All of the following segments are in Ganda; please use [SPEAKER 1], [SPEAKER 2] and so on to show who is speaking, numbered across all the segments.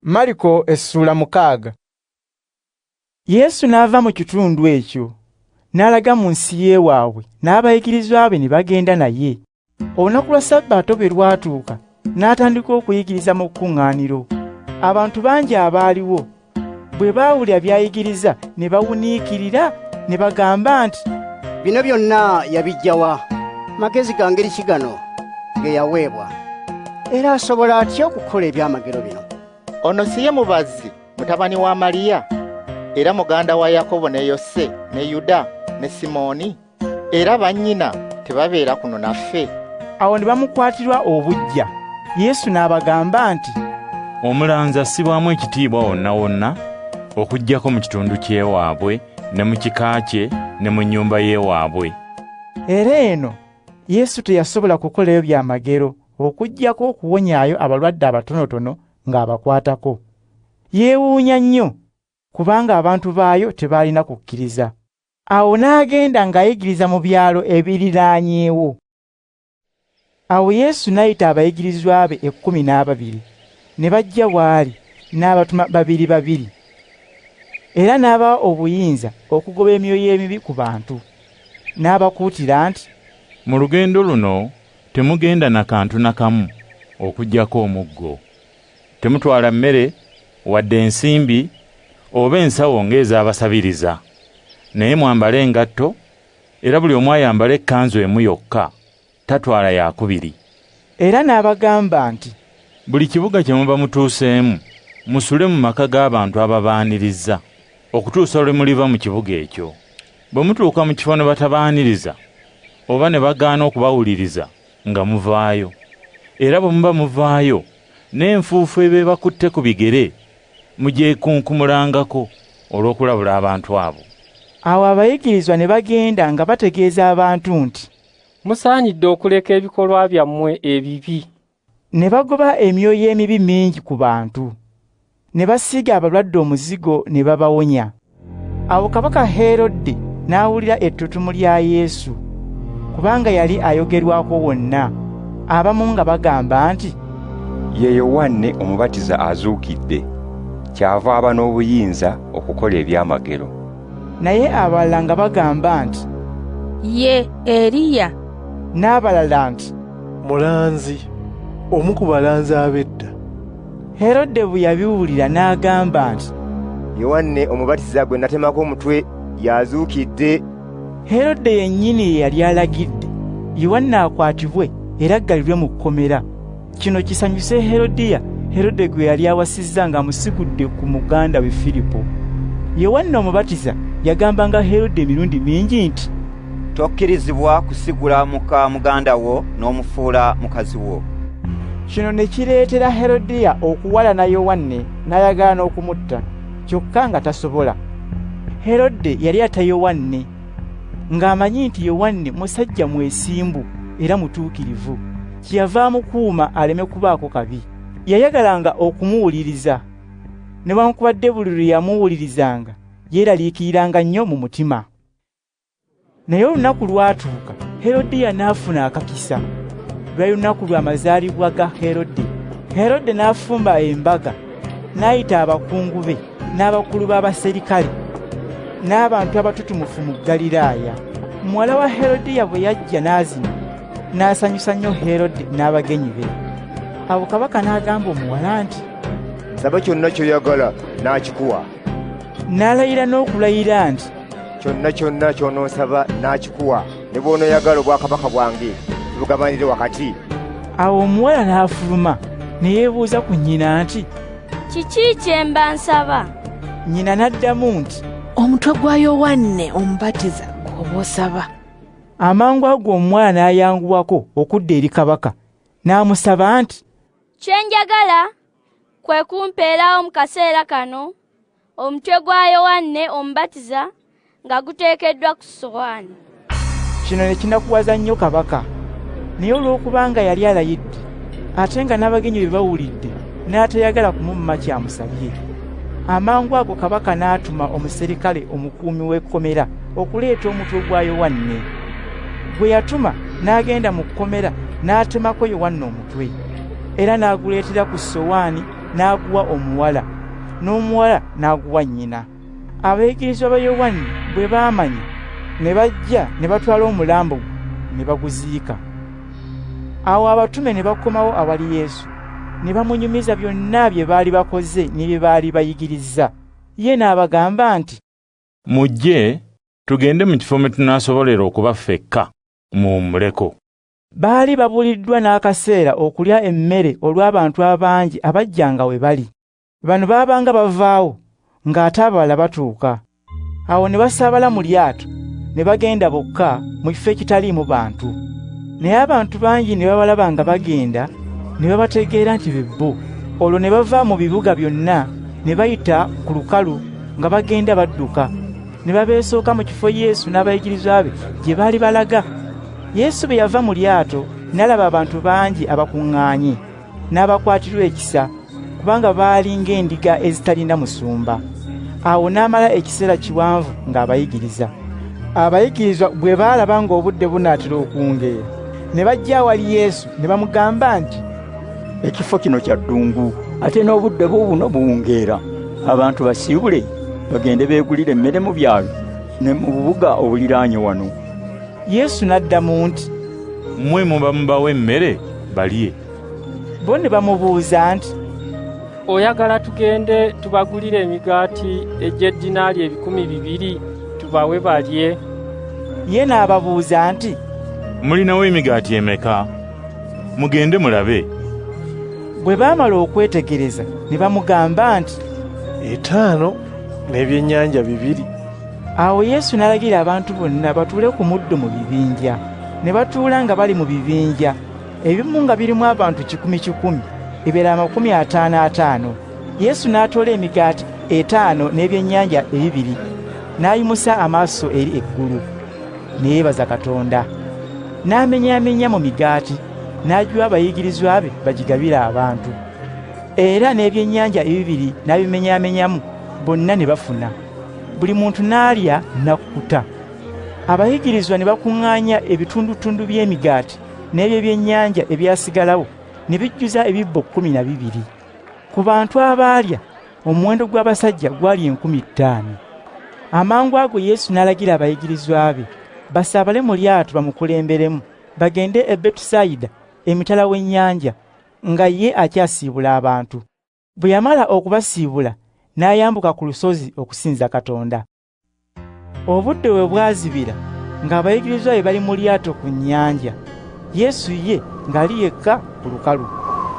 [SPEAKER 1] Makko Essuula 6. Yesu n'ava mu kitundu ekyo n'alaga mu nsi y'ewaabwe, n'abayigirizwa be ne bagenda naye. Olunaku lwa Ssabbiiti bwe lwatuuka, n'atandika okuyigiriza mu kkuŋŋaaniro. Abantu bangi abaaliwo bwe baawulira by'ayigiriza ne bawuniikirira ne bagamba nti,
[SPEAKER 2] "Bino byonna yabiggya wa? Magezi ga ngeri ki gano ge yaweebwa? Era asobola atya okukola ebyamagero bino?
[SPEAKER 3] Ono si ye mubazzi, mutabani wa Maliya, era muganda wa Yakobo ne Yose ne Yuda ne Simooni? Era bannyina tebabeera kuno naffe?"
[SPEAKER 1] Awo ne bamukwatirwa obuggya. Yesu n'abagamba nti,
[SPEAKER 4] "Omulanzi assibwamu ekitiibwa wonna wonna, okuggyako mu kitundu ky'ewaabwe ne mu kika kye ne mu nnyumba y'ewaabwe."
[SPEAKER 1] Era eno Yesu teyasobola kukolayo byamagero okuggyako okuwonyaayo abalwadde abatonotono ng'abakwatako. Yeewuunya nnyo kubanga abantu baayo tebaalina kukkiriza. Awo n'agenda ng'ayigiriza mu byalo ebiriraanyeewo. Awo Yesu n'ayita abayigirizwa be 12 ne bajja bw'ali, n'abatuma 2 era n'abawa obuyinza okugoba emyoyo emibi ku bantu. N'abakuutira nti,
[SPEAKER 4] "Mu lugendo luno temugenda na kantu na kamu okuggyako omuggo. Temutwala mmere wadde ensimbi oba ensawo ng'ez'abasabiriza. Naye mwambale engatto, era buli omu ayambale ekkanzu emu yokka, tatwala yakubiri."
[SPEAKER 1] Era n'abagamba nti,
[SPEAKER 4] "Buli kibuga kye muba mutuuseemu, musule mu maka g'abantu ababaaniriza okutuusa lwe muliva mu kibuga ekyo. Bwe mutuuka mu kifo ne batabaaniriza oba ne bagaana okubawuliriza nga muvaayo. Era bwe muba muvaayo, n'enfuufu eba bakutte ku bigere mugyekunkumulangako olw'okulabula abantu abo."
[SPEAKER 1] Awo abayigirizwa ne bagenda nga bategeeza abantu nti,
[SPEAKER 5] "Musaanidde okuleka ebikolwa byammwe ebibi."
[SPEAKER 1] Ne bagoba emyoyo emibi mingi ku bantu, ne basiiga abalwadde omuzigo ne babawonya. Awo kabaka Herode n'awulira ettutumu lya Yesu, kubanga yali ayogerwako wonna, abamu nga bagamba nti,
[SPEAKER 6] "Ye Yowaana Omubatiza azuukidde, kyava aba n'obuyinza okukola ebyamagero."
[SPEAKER 1] Naye abalala nga bagamba nti,
[SPEAKER 7] "Ye Eriya."
[SPEAKER 1] N'abalala nti,
[SPEAKER 8] "Mulanzi, omu ku balanzi ab'edda."
[SPEAKER 1] Herode bwe yabiwulira n'agamba nti,
[SPEAKER 9] "Yowaana Omubatiza gwe natemako omutwe yazuukidde."
[SPEAKER 1] Herode yennyini ye yali alagidde Yowaana akwatibwe era aggalirwe mu kkomera. Kino kisanyuse Herodiya, Herode gwe yali awasizza ng'amusigudde ku muganda we Filipo. Yowaana Omubatiza yagambanga Herode emirundi mingi nti,
[SPEAKER 10] "Tokkirizibwa kusigula muka muganda wo n'omufuula mukazi wo."
[SPEAKER 1] Kino ne kireetera Herodiya okuwalana Yowaana n'ayagala n'okumutta, kyokka nga tasobola. Herode yali ata Yowaana ng'amanyi nti Yowaana musajja mwesimbu era mutuukirivu, kyeyava amukuuma aleme kubaako kabi. Yayagalanga okumuwuliriza, newankubadde buli lwe yamuwulirizanga yeeraliikiriranga nnyo mu mutima. Naye olunaku lwatuuka, Herodiya n'afuna akakisa. Lwali lunaku lw'amazaalibwa ga Herode. Herode n'afumba embaga, n'ayita abakungu be n'abakulu b'abaserikale n'abantu abatutumufu mu Ggaliraaya. Muwala wa Herodiya bwe yajja n'azina, n'asanyusa nnyo Herode n'abagenyi be. Awo kabaka n'agamba omuwala nti,
[SPEAKER 9] "Nsaba kyonna ky'oyagala n'akikuwa."
[SPEAKER 1] N'alayira n'okulayira nti,
[SPEAKER 9] "Kyonna kyonna ky'onoonsaba n'akikuwa, ne bw'onooyagala obwakabaka bwange tubugabanire wakati."
[SPEAKER 1] Awo omuwala n'afuluma ne yeebuuza ku nnyina nti,
[SPEAKER 7] "Kiki kye mba nsaba?"
[SPEAKER 1] Nnyina n'addamu nti,
[SPEAKER 7] "Omutwe gwa Yowaana Omubatiza gw'oba osaba."
[SPEAKER 1] Amangu ago omuwala n'ayanguwako okudda eri kabaka, n'amusaba nti,
[SPEAKER 11] "Kye njagala kwe kumpeerawo mu kaseera kano omutwe gwa Yowaana Omubatiza nga guteekeddwa ku ssowaani."
[SPEAKER 1] Kino ne kinakuwaza nnyo kabaka, naye olw'okubanga yali alayidde, ate nga n'abagenyi be bawulidde, n'atayagala kumumma kyamusabye. Amangu ago kabaka n'atuma omuserikale omukuumi w'ekkomera okuleeta omutwe gwa Yowaana. Bwe yatuma n'agenda mu kkomera n'atemako Yowaana omutwe, era n'aguleetera ku ssowaani n'aguwa omuwala, n'omuwala n'aguwa nnyina. Abayigirizwa ba Yowaani bwe baamanya ne bajja ne batwala omulambo ne baguziika. Awo abatume ne bakomawo awali Yesu, ne bamunyumiza byonna bye baali bakoze ne bye baali bayigirizza. Ye n'abagamba nti,
[SPEAKER 4] mujje tugende mu kifo mwe tunaasobolera okuba ffekka muwummuleko.
[SPEAKER 1] Baali babuliddwa n'akaseera okulya emmere olw'abantu abangi abajjanga we bali. Bano baabanga bavaawo ng'ate abalala batuuka. Awo ne basaabala mu lyato ne bagenda bokka mu kifo ekitaliimu bantu. Naye abantu bangi ne babalaba nga bagenda ne babategeera nti be bo. Olwo ne bava mu bibuga byonna ne bayita ku lukalu nga bagenda badduka. Ne babeesooka mu kifo Yesu n'abayigirizwa be gye baali balaga. Yesu bwe yava mu lyato n'alaba abantu bangi abakuŋŋaanye, n'abakwatirwa ekisa kubanga baali ng'endiga ezitalina musumba. Awo n'amala ekiseera kiwanvu ng'abayigiriza. Abayigirizwa bwe baalaba ng'obudde bunaatera okuwungeera ne bajja awali Yesu ne bamugamba nti,
[SPEAKER 12] ekifo kino kya ddungu ate n'obudde buubuno buwungeera. Abantu basiibule bagende beegulire emmere mu byalo ne mu bubuga obuliraanye wano.
[SPEAKER 1] Yesu n'addamu nti,
[SPEAKER 4] mmwe muba mubawa emmere balye.
[SPEAKER 1] Bo ne bamubuuza nti,
[SPEAKER 5] oyagala tugende tubagulire emigaati egy'eddinaali 200 tubawe balye?
[SPEAKER 1] Ye n'ababuuza nti,
[SPEAKER 4] mulinawo emigaati emeka? Mugende mulabe.
[SPEAKER 1] Bwe baamala okwetegereza ne bamugamba nti,
[SPEAKER 8] 5 n'ebyennyanja 2.
[SPEAKER 1] Awo Yesu n'alagira abantu bonna batuule ku muddo mu bibinja. Ne batuula nga bali mu bibinja, ebimu nga birimu abantu 10,000, ebirala 50,000. Yesu n'atoola emigaati 5 n'ebyennyanja 2, n'ayimusa amaaso eri eggulu, ne yeebaza Katonda. N'amenyaamenya mu migaati, n'agiwa abayigirizwa be bagigabire abantu. Era n'ebyennyanja 2 n'abimenyaamenyamu, bonna ne bafuna. Buli muntu n'alya n'akkuta. Abayigirizwa ne bakuŋŋaanya ebitundutundu by'emigaati n'eby'ebyennyanja ebyasigalawo ne bijjuza ebibbo 12. Ku bantu abaalya, omuwendo gw'abasajja gwali 50,000. Amangu ago Yesu n'alagira abayigirizwa be basaabale mu lyato bamukulemberemu bagende e Betusayida emitala w'ennyanja nga ye akyasiibula abantu. Bwe yamala okubasiibula n'ayambuka ku lusozi okusinza Katonda. Obudde we bwazibira ng'abayigirizwa be bali mu lyato ku nnyanja, Yesu ye ng'ali yekka ku lukalu.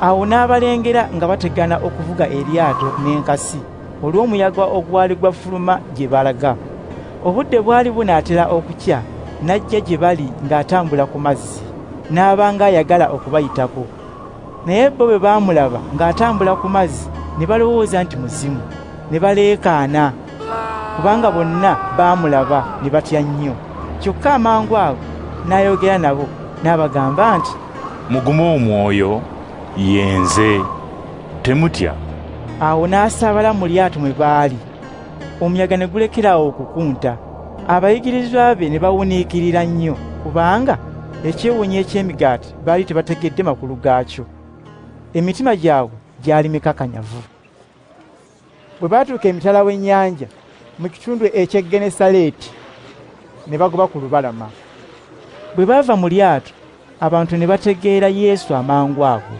[SPEAKER 1] Awo n'abalengera nga bategana okuvuga eryato n'enkasi olw'omuyaga ogwali gwafuluma gye balaga. Obudde bwali bunaatera okukya, n'ajja gye bali ng'atambula ku mazzi, n'abanga ayagala okubayitako. Naye bo bwe baamulaba ng'atambula ku mazzi ne balowooza nti muzimu, ne baleekaana kubanga bonna baamulaba ne batya nnyo. Kyokka amangu ago n'ayogera nabo n'abagamba nti,
[SPEAKER 4] mugume omwoyo, ye nze, temutya.
[SPEAKER 1] Awo n'asaabala mu lyato mwe baali. Omuyaga ne gulekerawo okukunta. Abayigirizwa be ne bawuniikirira nnyo kubanga ekyewuunyo eky'emigaati baali tebategedde makulu gaakyo. Emitima gyabwe gyali mikakanyavu. Bwe baatuuka emitala w'ennyanja mu kitundu eky'Egenesaleeti ne bagoba ku lubalama. Bwe baava mu lyato, abantu ne bategeera Yesu amangu ago.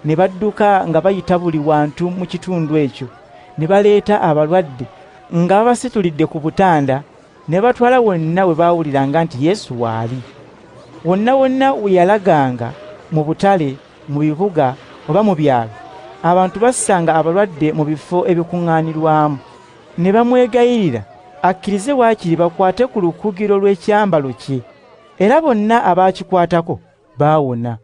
[SPEAKER 1] Ne badduka nga bayita buli wantu mu kitundu ekyo, ne baleeta abalwadde nga babasitulidde ku butanda, ne batwala wonna we baawuliranga nti Yesu waali. Wonna wonna we yalaganga, mu butale, mu bibuga oba mu byalo, abantu bassanga abalwadde mu bifo ebikuŋŋaanirwamu. Ne bamwegayirira akkirize waakiri bakwate ku lukugiro lw'ekyambalo kye, era bonna abaakikwatako baawona.